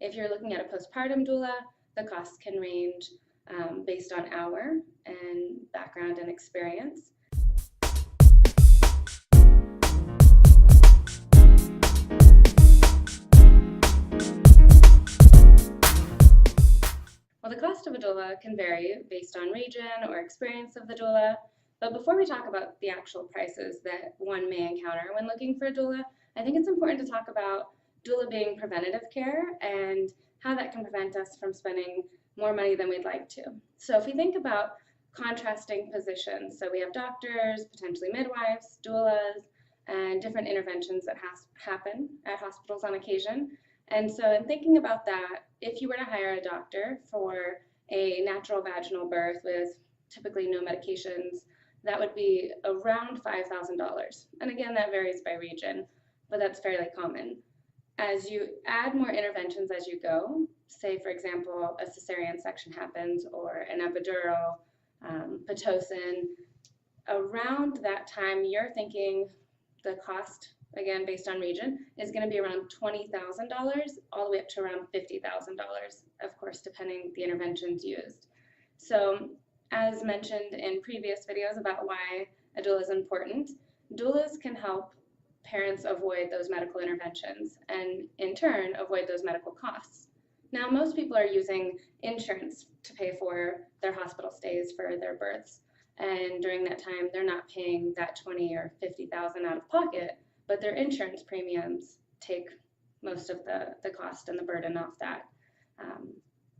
If you're looking at a postpartum doula, the costs can range based on hour and background and experience. Well, the cost of a doula can vary based on region or experience of the doula, but before we talk about the actual prices that one may encounter when looking for a doula, I think it's important to talk about doula being preventative care and how that can prevent us from spending more money than we'd like to. So if we think about contrasting positions, so we have doctors, potentially midwives, doulas, and different interventions that happen at hospitals on occasion. And so in thinking about that, if you were to hire a doctor for a natural vaginal birth with typically no medications, that would be around $5,000. And again, that varies by region, but that's fairly common. As you add more interventions as you go, say for example, a cesarean section happens or an epidural, Pitocin, around that time you're thinking the cost, again based on region, is going to be around $20,000 all the way up to around $50,000, of course depending the interventions used. So as mentioned in previous videos about why a doula is important, doulas can help parents avoid those medical interventions and in turn avoid those medical costs. Now most people are using insurance to pay for their hospital stays for their births, and during that time they're not paying that $20,000 or $50,000 out of pocket, but their insurance premiums take most of the cost and the burden off that.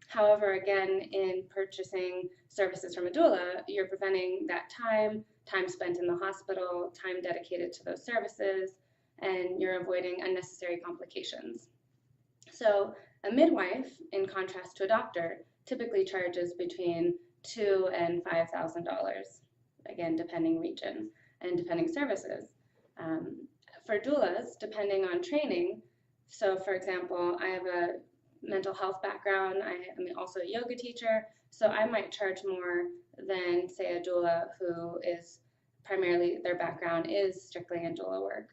However, again, in purchasing services from a doula, you're preventing that time spent in the hospital, time dedicated to those services, and you're avoiding unnecessary complications. So a midwife, in contrast to a doctor, typically charges between $2,000 and $5,000, again, depending region and depending services. For doulas, depending on training, so for example, I have a mental health background, I am also a yoga teacher, so I might charge more than, say, a doula who is primarily, their background is strictly in doula work.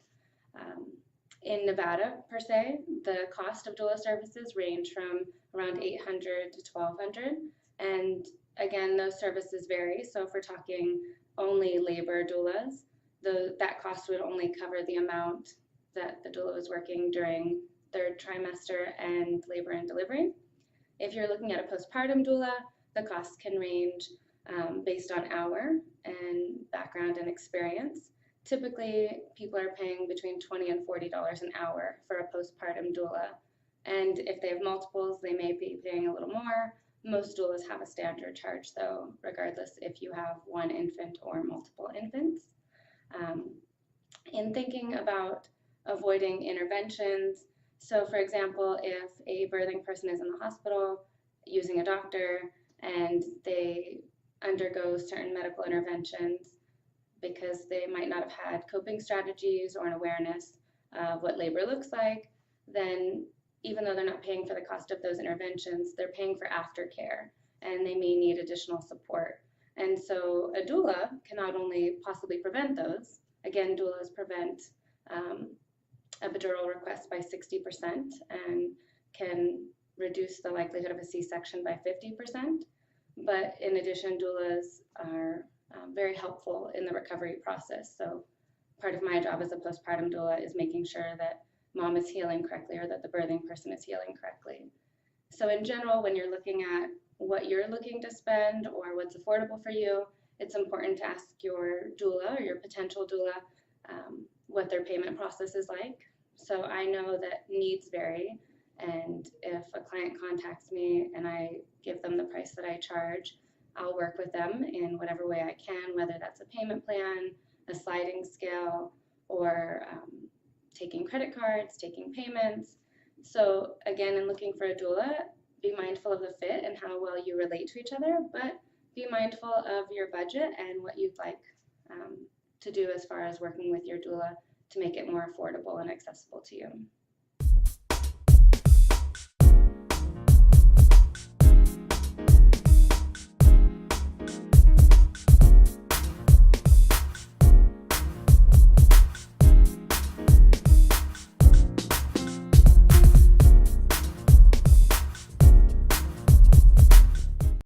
In Nevada, per se, the cost of doula services range from around $800 to $1,200, and again, those services vary, so if we're talking only labor doulas, that cost would only cover the amount that the doula was working during third trimester and labor and delivery. If you're looking at a postpartum doula, the costs can range based on hour and background and experience. Typically, people are paying between $20 and $40 an hour for a postpartum doula. And if they have multiples, they may be paying a little more. Most doulas have a standard charge though, regardless if you have one infant or multiple infants. In thinking about avoiding interventions, so for example, if a birthing person is in the hospital using a doctor and they undergo certain medical interventions because they might not have had coping strategies or an awareness of what labor looks like, then even though they're not paying for the cost of those interventions, they're paying for aftercare and they may need additional support. And so a doula can not only possibly prevent those, again, doulas prevent epidural requests by 60% and can reduce the likelihood of a C-section by 50%. But in addition, doulas are very helpful in the recovery process. So part of my job as a postpartum doula is making sure that mom is healing correctly or that the birthing person is healing correctly. So in general, when you're looking at what you're looking to spend or what's affordable for you, it's important to ask your doula or your potential doula what their payment process is like. So I know that needs vary, and if a client contacts me and I give them the price that I charge, I'll work with them in whatever way I can, whether that's a payment plan, a sliding scale, or taking credit cards, taking payments. So again, in looking for a doula, be mindful of the fit and how well you relate to each other, but be mindful of your budget and what you'd like to do as far as working with your doula to make it more affordable and accessible to you.